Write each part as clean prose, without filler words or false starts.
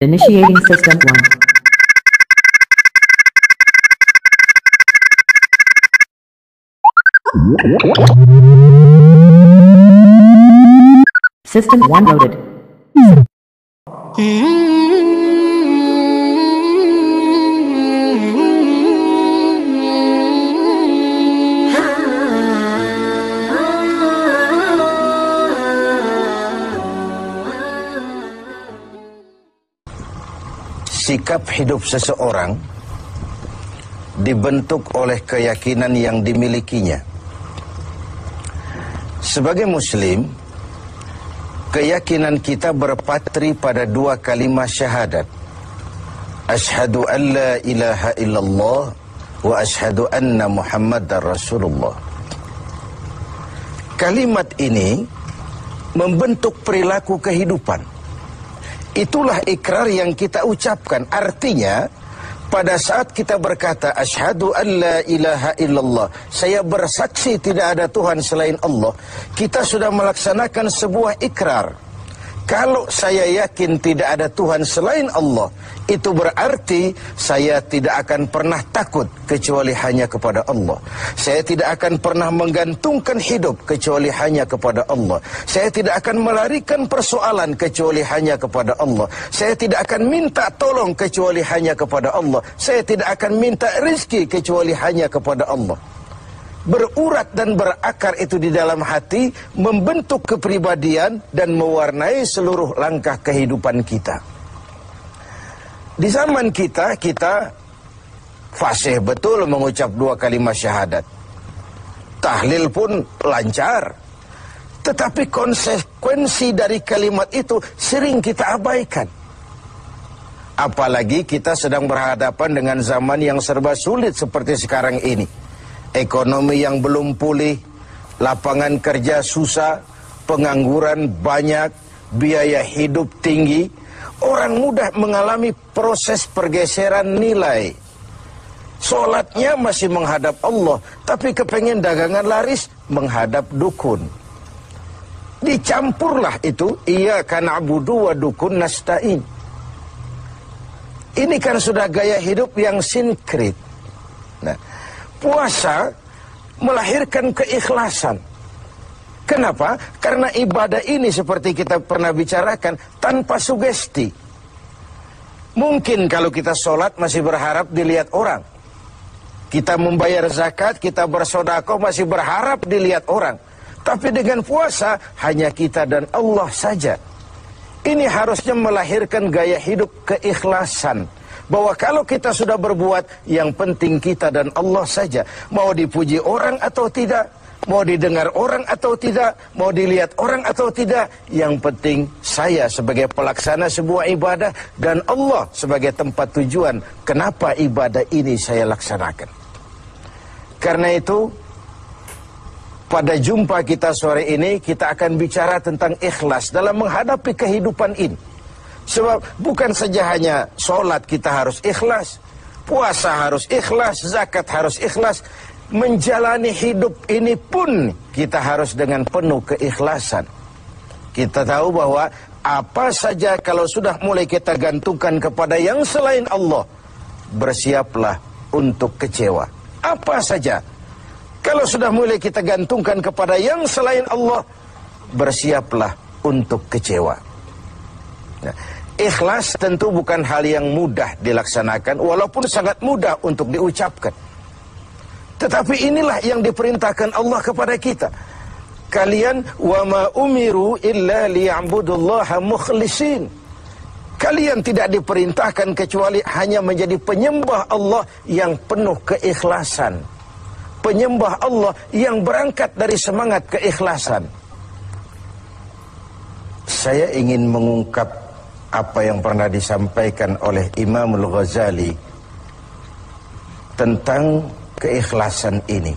Initiating System 1. System 1 loaded. Sikap hidup seseorang dibentuk oleh keyakinan yang dimilikinya. Sebagai Muslim, keyakinan kita berpatri pada dua kalimat syahadat. Asyhadu an la ilaha illallah wa asyhadu anna Muhammadar Rasulullah. Kalimat ini membentuk perilaku kehidupan. Itulah ikrar yang kita ucapkan. Artinya, pada saat kita berkata asyhadu an la ilaha illallah, saya bersaksi tidak ada Tuhan selain Allah, kita sudah melaksanakan sebuah ikrar. Kalau saya yakin tidak ada Tuhan selain Allah, itu berarti saya tidak akan pernah takut kecuali hanya kepada Allah. Saya tidak akan pernah menggantungkan hidup kecuali hanya kepada Allah. Saya tidak akan melarikan persoalan kecuali hanya kepada Allah. Saya tidak akan minta tolong kecuali hanya kepada Allah. Saya tidak akan minta rezeki kecuali hanya kepada Allah. Berurat dan berakar itu di dalam hati, membentuk kepribadian dan mewarnai seluruh langkah kehidupan kita. Di zaman kita fasih betul mengucap dua kalimat syahadat. Tahlil pun lancar. Tetapi konsekuensi dari kalimat itu sering kita abaikan. Apalagi kita sedang berhadapan dengan zaman yang serba sulit seperti sekarang ini. Ekonomi yang belum pulih, lapangan kerja susah, pengangguran banyak, biaya hidup tinggi. Orang mudah mengalami proses pergeseran nilai. Sholatnya masih menghadap Allah, tapi kepengen dagangan laris menghadap dukun. Dicampurlah itu, iyyaka na'budu wa dukun nasta'in. Ini kan sudah gaya hidup yang sinkrit. Nah, puasa melahirkan keikhlasan. Kenapa? Karena ibadah ini seperti kita pernah bicarakan tanpa sugesti. Mungkin kalau kita sholat masih berharap dilihat orang. Kita membayar zakat, kita bersedekah masih berharap dilihat orang. Tapi dengan puasa hanya kita dan Allah saja. Ini harusnya melahirkan gaya hidup keikhlasan. Bahwa kalau kita sudah berbuat, yang penting kita dan Allah saja. Mau dipuji orang atau tidak, mau didengar orang atau tidak, mau dilihat orang atau tidak, yang penting saya sebagai pelaksana sebuah ibadah dan Allah sebagai tempat tujuan kenapa ibadah ini saya laksanakan. Karena itu, pada jumpa kita sore ini, kita akan bicara tentang ikhlas dalam menghadapi kehidupan ini. Sebab bukan saja hanya sholat kita harus ikhlas, puasa harus ikhlas, zakat harus ikhlas. Menjalani hidup ini pun kita harus dengan penuh keikhlasan. Kita tahu bahwa apa saja kalau sudah mulai kita gantungkan kepada yang selain Allah, bersiaplah untuk kecewa. Apa saja kalau sudah mulai kita gantungkan kepada yang selain Allah, bersiaplah untuk kecewa. Nah, ikhlas tentu bukan hal yang mudah dilaksanakan, walaupun sangat mudah untuk diucapkan. Tetapi inilah yang diperintahkan Allah kepada kita. Kalian wa ma umiru illa liya'budullaha mukhlisin. Kalian tidak diperintahkan kecuali hanya menjadi penyembah Allah yang penuh keikhlasan. Penyembah Allah yang berangkat dari semangat keikhlasan. Saya ingin mengungkap apa yang pernah disampaikan oleh Imam Al-Ghazali tentang keikhlasan ini.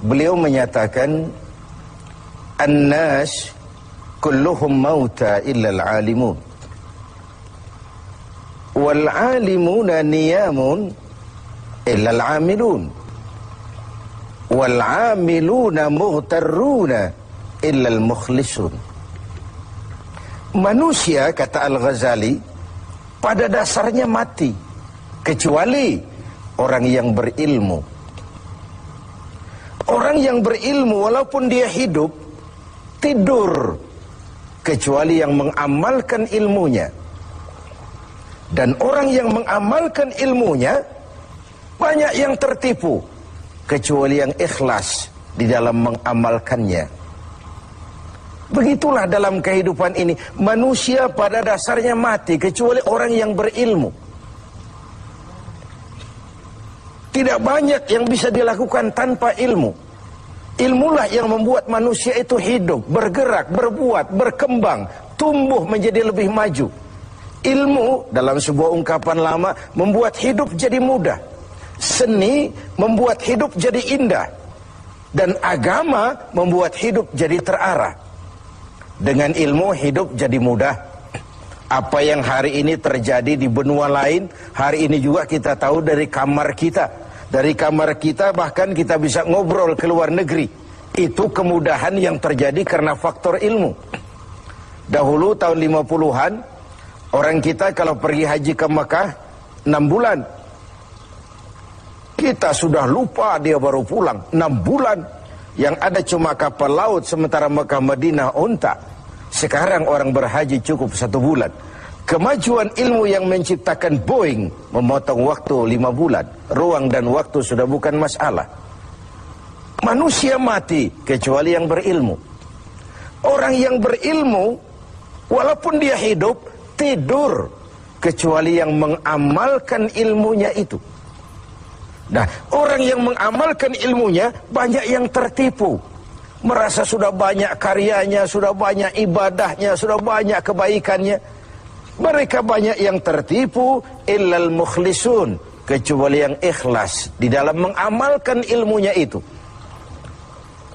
Beliau menyatakan, "An-nas kulluhum mauta illa al-alimun. Wal-alimuna niyamun illa al-amilun. Wal-amiluna mughtarruna illa al-mukhlisun." manusia, kata Al-Ghazali, pada dasarnya mati, kecuali orang yang berilmu. Orang yang berilmu walaupun dia hidup, tidur, kecuali yang mengamalkan ilmunya. Dan orang yang mengamalkan ilmunya, banyak yang tertipu, kecuali yang ikhlas di dalam mengamalkannya. Begitulah dalam kehidupan ini, manusia pada dasarnya mati, kecuali orang yang berilmu. Tidak banyak yang bisa dilakukan tanpa ilmu. Ilmulah yang membuat manusia itu hidup, bergerak, berbuat, berkembang, tumbuh menjadi lebih maju. Ilmu, dalam sebuah ungkapan lama, membuat hidup jadi mudah. Seni membuat hidup jadi indah. Dan agama membuat hidup jadi terarah. Dengan ilmu hidup jadi mudah. Apa yang hari ini terjadi di benua lain, hari ini juga kita tahu dari kamar kita. Dari kamar kita bahkan kita bisa ngobrol ke luar negeri. Itu kemudahan yang terjadi karena faktor ilmu. Dahulu tahun 50-an, orang kita kalau pergi haji ke Mekah 6 bulan. Kita sudah lupa dia baru pulang 6 bulan. Yang ada cuma kapal laut, sementara Mekah Madinah unta. Sekarang orang berhaji cukup 1 bulan. Kemajuan ilmu yang menciptakan Boeing memotong waktu 5 bulan. Ruang dan waktu sudah bukan masalah. Manusia mati kecuali yang berilmu. Orang yang berilmu, walaupun dia hidup, tidur, kecuali yang mengamalkan ilmunya itu. Nah, orang yang mengamalkan ilmunya banyak yang tertipu. Merasa sudah banyak karyanya, sudah banyak ibadahnya, sudah banyak kebaikannya. Mereka banyak yang tertipu, illal mukhlisun, kecuali yang ikhlas di dalam mengamalkan ilmunya itu.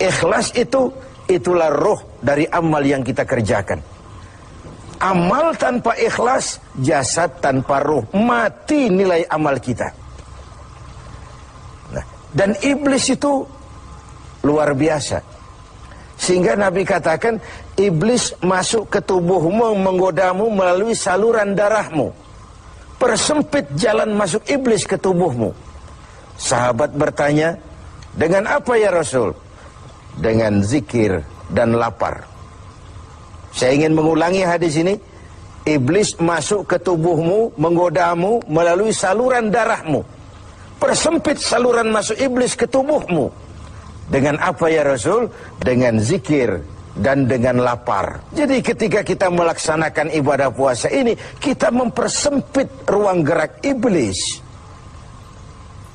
Ikhlas itu, itulah roh dari amal yang kita kerjakan. Amal tanpa ikhlas, jasad tanpa roh, mati nilai amal kita. Nah, dan iblis itu luar biasa. Sehingga Nabi katakan, iblis masuk ke tubuhmu, menggodamu melalui saluran darahmu. Persempit jalan masuk iblis ke tubuhmu. Sahabat bertanya, dengan apa ya Rasul? Dengan zikir dan lapar. Saya ingin mengulangi hadis ini. Iblis masuk ke tubuhmu, menggodamu melalui saluran darahmu. Persempit saluran masuk iblis ke tubuhmu. Dengan apa ya Rasul? Dengan zikir dan dengan lapar. Jadi ketika kita melaksanakan ibadah puasa ini, kita mempersempit ruang gerak iblis.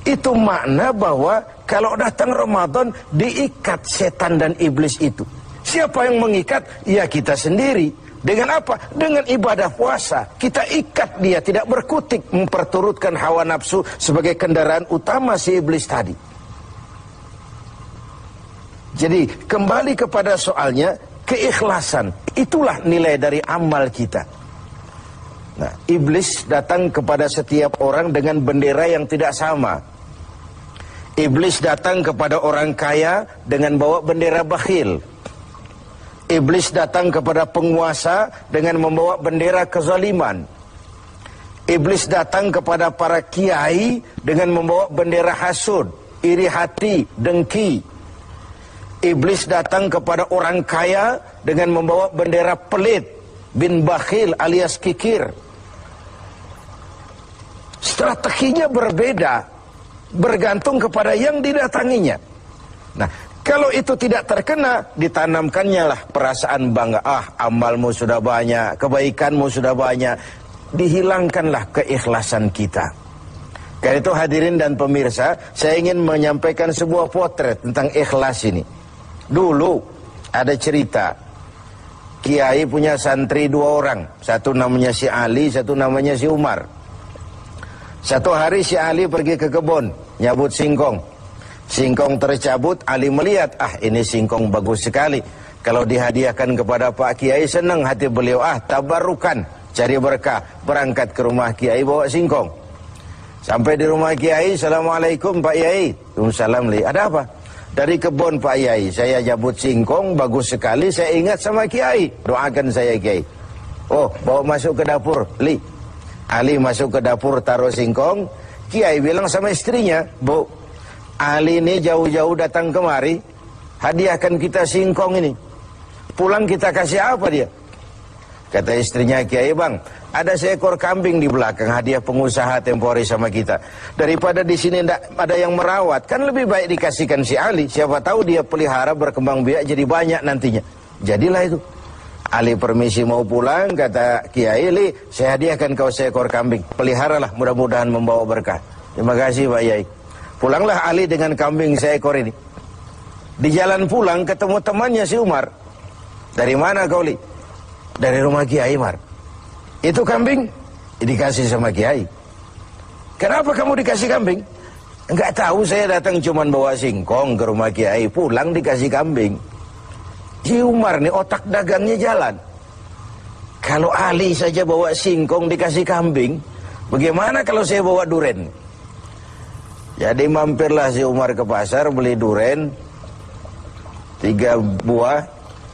Itu makna bahwa kalau datang Ramadan, diikat setan dan iblis itu. Siapa yang mengikat? Ya kita sendiri. Dengan apa? Dengan ibadah puasa. Kita ikat dia, tidak berkutik, memperturutkan hawa nafsu sebagai kendaraan utama si iblis tadi. Jadi kembali kepada soalnya, keikhlasan. Itulah nilai dari amal kita. Nah, iblis datang kepada setiap orang dengan bendera yang tidak sama. Iblis datang kepada orang kaya dengan bawa bendera bakhil. Iblis datang kepada penguasa dengan membawa bendera kezaliman. Iblis datang kepada para kiai dengan membawa bendera hasud, iri hati, dengki. Iblis datang kepada orang kaya dengan membawa bendera pelit, bin bakhil alias kikir. Strateginya berbeda, bergantung kepada yang didatanginya. Nah, kalau itu tidak terkena, ditanamkannya lah perasaan bangga. Amalmu sudah banyak, kebaikanmu sudah banyak. Dihilangkanlah keikhlasan kita. Karena itu hadirin dan pemirsa, saya ingin menyampaikan sebuah potret tentang ikhlas ini. Dulu ada cerita, kiai punya santri 2 orang. Satu namanya si Ali, satu namanya si Umar. Satu hari si Ali pergi ke kebun, nyabut singkong. Singkong tercabut, Ali melihat, ini singkong bagus sekali. Kalau dihadiahkan kepada Pak Kiai, senang hati beliau. Tabarukan, cari berkah. Berangkat ke rumah Kiai, bawa singkong. Sampai di rumah Kiai, Assalamualaikum Pak Kiai. Waalaikumsalam. Ada apa? Dari kebun Pak Kiai, saya jabut singkong, bagus sekali. Saya ingat sama Kiai, doakan saya Kiai. Oh, bawa masuk ke dapur, Li. Ali masuk ke dapur taruh singkong. Kiai bilang sama istrinya, Bu, Ali ini jauh-jauh datang kemari, hadiahkan kita singkong ini. Pulang kita kasih apa dia? Kata istrinya Kiai, Bang, ada seekor kambing di belakang, hadiah pengusaha temporary sama kita. Daripada di sini ada yang merawat, kan lebih baik dikasihkan si Ali. Siapa tahu dia pelihara berkembang biak jadi banyak nantinya. Jadilah itu. Ali permisi mau pulang, kata Kiai, Li, saya hadiahkan kau seekor kambing. Peliharalah, mudah-mudahan membawa berkah. Terima kasih Pak Yai. Pulanglah Ali dengan kambing seekor ini. Di jalan pulang ketemu temannya si Umar. Dari mana kau, Li? Dari rumah Kiai Mar. Itu kambing dikasih sama Kiai. Kenapa kamu dikasih kambing? Enggak tahu, saya datang cuman bawa singkong ke rumah Kiai, pulang dikasih kambing. Si Umar nih otak dagangnya jalan. Kalau Ali saja bawa singkong dikasih kambing, bagaimana kalau saya bawa duren? Jadi mampirlah si Umar ke pasar beli duren 3 buah,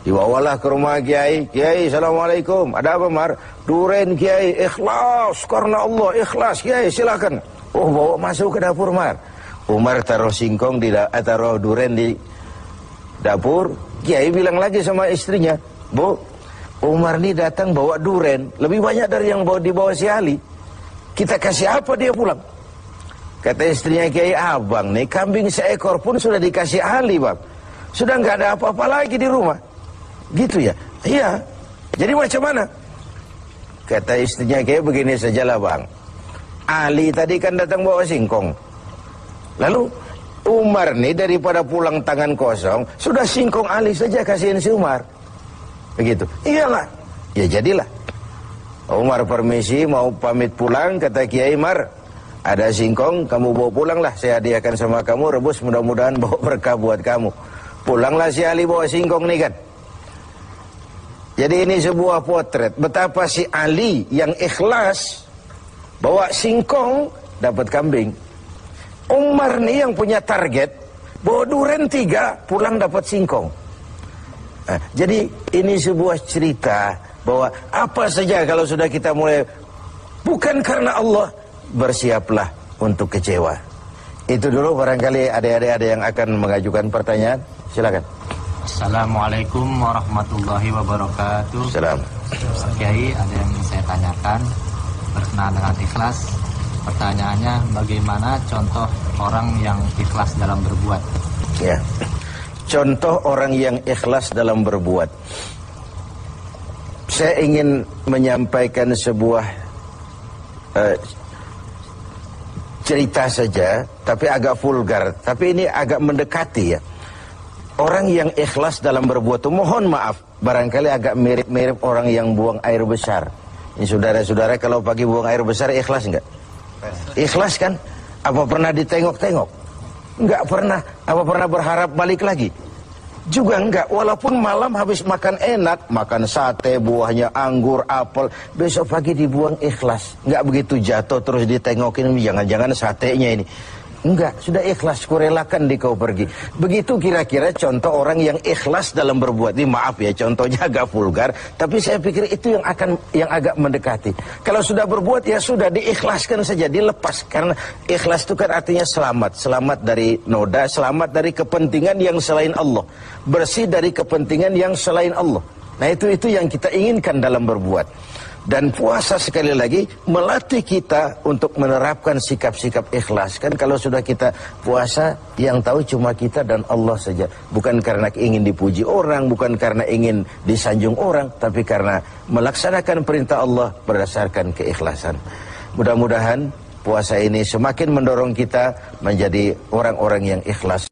dibawalah ke rumah Kiai. Kiai, assalamualaikum. Ada apa, Mar? Duren Kiai, ikhlas karena Allah, ikhlas Kiai, silakan. Oh, bawa masuk ke dapur, Mar. Umar taruh singkong taruh duren di dapur. Kiai bilang lagi sama istrinya, Bu, Umar ini datang bawa duren, lebih banyak dari yang dibawa si Ali. Kita kasih apa dia pulang? Kata istrinya Kiai, Abang nih kambing seekor pun sudah dikasih Ali, Bang. Sudah nggak ada apa-apa lagi di rumah. Gitu ya? Iya. Jadi macam mana? Kata istrinya Kiai, begini sajalah, Bang. Ali tadi kan datang bawa singkong. Lalu Umar nih daripada pulang tangan kosong, sudah singkong Ali saja kasihin si Umar. Begitu. Iyalah. Ya jadilah. Umar permisi mau pamit pulang, kata Kiai, Mar, ada singkong, kamu bawa pulanglah, saya hadiahkan sama kamu, rebus, mudah-mudahan bawa berkah buat kamu. Pulanglah si Ali bawa singkong nih kan. Jadi ini sebuah potret betapa si Ali yang ikhlas bawa singkong dapat kambing. Umar nih yang punya target bawa duren 3, pulang dapat singkong. Nah, jadi ini sebuah cerita bahwa apa saja kalau sudah kita mulai bukan karena Allah, bersiaplah untuk kecewa. Itu dulu, barangkali adik-adik ada yang akan mengajukan pertanyaan, silakan. Assalamualaikum warahmatullahi wabarakatuh. Salam. Ustaz Kiai, ada yang ingin saya tanyakan berkenaan dengan ikhlas. Pertanyaannya, bagaimana contoh orang yang ikhlas dalam berbuat? Ya. Contoh orang yang ikhlas dalam berbuat. Saya ingin menyampaikan sebuah cerita saja, tapi agak vulgar, tapi ini agak mendekati ya. Orang yang ikhlas dalam berbuat itu, mohon maaf, barangkali agak mirip-mirip orang yang buang air besar. Ini saudara-saudara kalau pagi buang air besar ikhlas enggak? Ikhlas kan? Apa pernah ditengok-tengok? Enggak pernah. Apa pernah berharap balik lagi? Juga enggak. Walaupun malam habis makan enak, makan sate, buahnya anggur, apel, besok pagi dibuang ikhlas. Enggak begitu jatuh terus ditengokin, jangan-jangan satenya ini. Enggak, sudah ikhlas, kurelakan di kau pergi. Begitu kira-kira contoh orang yang ikhlas dalam berbuat. Ini maaf ya, contohnya agak vulgar, tapi saya pikir itu yang agak mendekati. Kalau sudah berbuat ya sudah diikhlaskan saja, dilepas, karena ikhlas itu kan artinya selamat, selamat dari noda, selamat dari kepentingan yang selain Allah, bersih dari kepentingan yang selain Allah. Nah itu yang kita inginkan dalam berbuat. Dan puasa sekali lagi melatih kita untuk menerapkan sikap-sikap ikhlas. Kan kalau sudah kita puasa, yang tahu cuma kita dan Allah saja. Bukan karena ingin dipuji orang, bukan karena ingin disanjung orang, tapi karena melaksanakan perintah Allah berdasarkan keikhlasan. Mudah-mudahan puasa ini semakin mendorong kita menjadi orang-orang yang ikhlas.